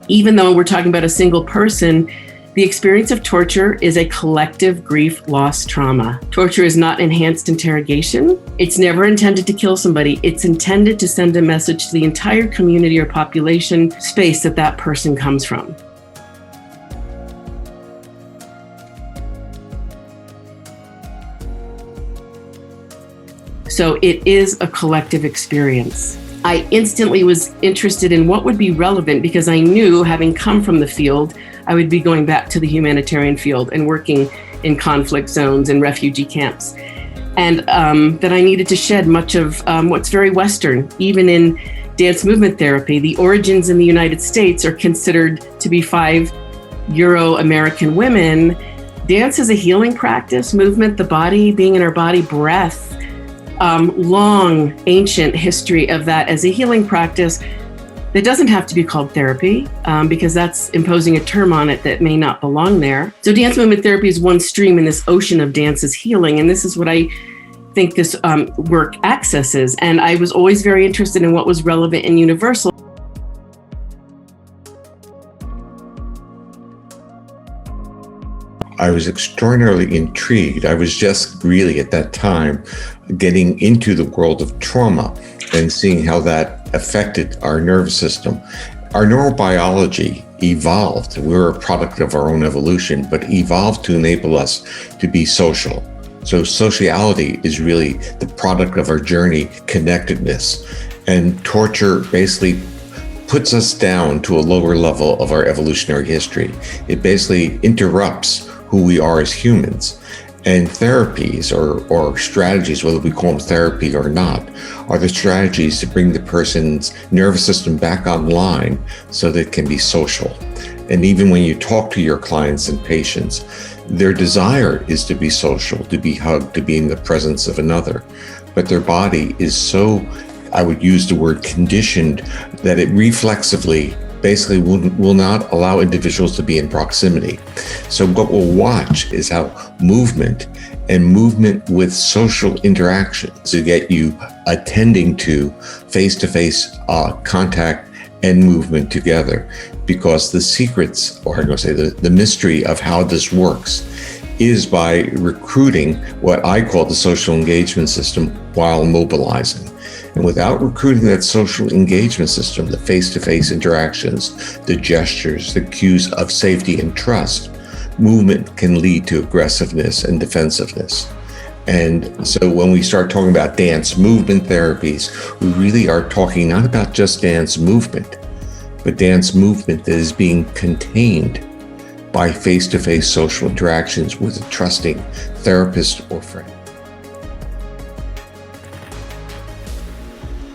Even though we're talking about a single person, the experience of torture is a collective grief, loss, trauma. Torture is not enhanced interrogation. It's never intended to kill somebody. It's intended to send a message to the entire community or population space that that person comes from. So it is a collective experience. I instantly was interested in what would be relevant because I knew, having come from the field, I would be going back to the humanitarian field and working in conflict zones and refugee camps. And that I needed to shed much of what's very Western. Even in dance movement therapy, the origins in the United States are considered to be 5 Euro-American women. Dance is a healing practice, movement, the body, being in our body, breath. Long, ancient history of that as a healing practice that doesn't have to be called therapy because that's imposing a term on it that may not belong there. So dance movement therapy is one stream in this ocean of dance's healing. And this is what I think this work accesses. And I was always very interested in what was relevant and universal. I was extraordinarily intrigued. I was just really at that time getting into the world of trauma and seeing how that affected our nervous system. Our neurobiology evolved. We're a product of our own evolution, but evolved to enable us to be social. So sociality is really the product of our journey, connectedness. And torture basically puts us down to a lower level of our evolutionary history. It basically interrupts who we are as humans. And therapies or strategies, whether we call them therapy or not, are the strategies to bring the person's nervous system back online so that it can be social. And even when you talk to your clients and patients, their desire is to be social, to be hugged, to be in the presence of another. But their body is so, I would use the word conditioned, that it reflexively basically will not allow individuals to be in proximity. So what we'll watch is how movement and movement with social interactions to get you attending to face-to-face contact and movement together. Because the secrets, or I'm going to say the mystery of how this works is by recruiting what I call the social engagement system while mobilizing. And without recruiting that social engagement system, the face-to-face interactions, the gestures, the cues of safety and trust, movement can lead to aggressiveness and defensiveness. And so when we start talking about dance movement therapies, we really are talking not about just dance movement, but dance movement that is being contained by face-to-face social interactions with a trusting therapist or friend.